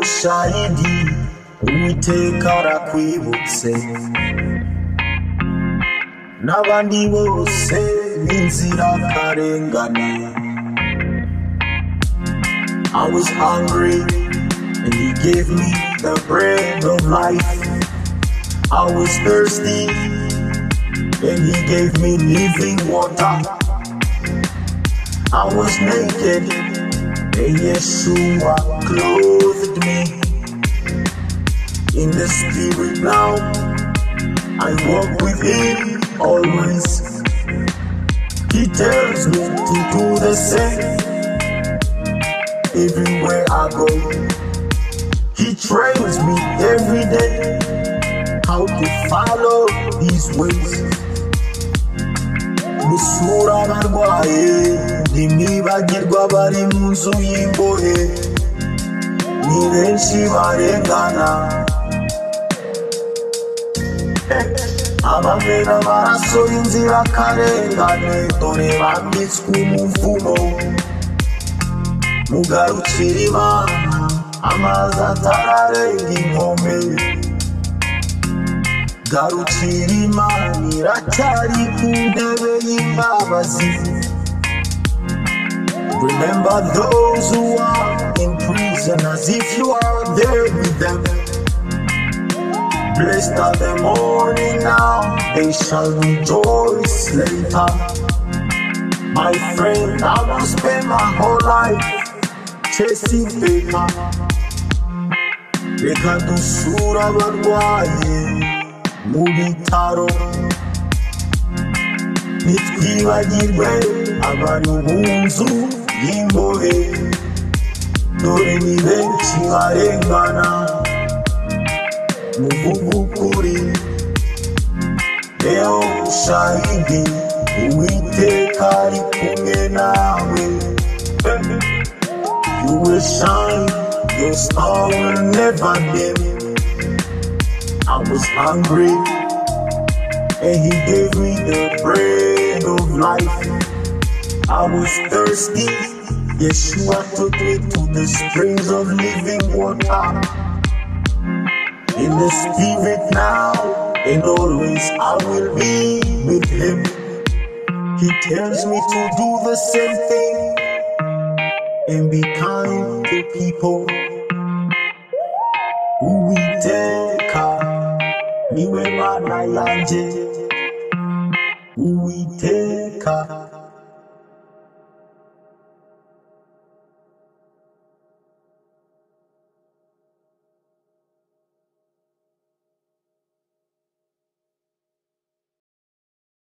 mushahidi Uwiteka arakwibutse n'abandi bose b'inzirakarengane. I was hungry and he gave me the bread of life. I was thirsty and he gave me living water. I was naked and Yeshua clothed me. In the spirit now, I walk with him always. He tells me to do the same everywhere I go. He trains me every day how to follow his ways. Gusura abarwaye ntibibagirwa bari mu nzu y'imbohe, ni benshi barengana. Abamena amaraso y'inzirakarengane dore bambitswe umuvumo. Mugarukira Imana amazi atararenga inkombe. Garukira Imana iracyari ku ntebe y'imbabazi. Remember those who are in prison as if you are there with them. Blessed are the mourning now, they shall rejoice later. My friend, I will spend my whole life chasing paper. Reka dusura abarwaye mu bitaro, ntitwibagirwe abari mu nzu y'imbohe, dore ni benshi barengana. Muvuge ukuri, leo ushahidi, Uwiteka ari kumwe nawe. You will shine, your star will never dim. I was hungry and he gave me the bread of life. I was thirsty, Yeshua took me to the springs of living water. In the spirit now and always I will be with him. He tells me to do the same thing and be kind to people. Uwiteka niwe Mana yanje, Uwiteka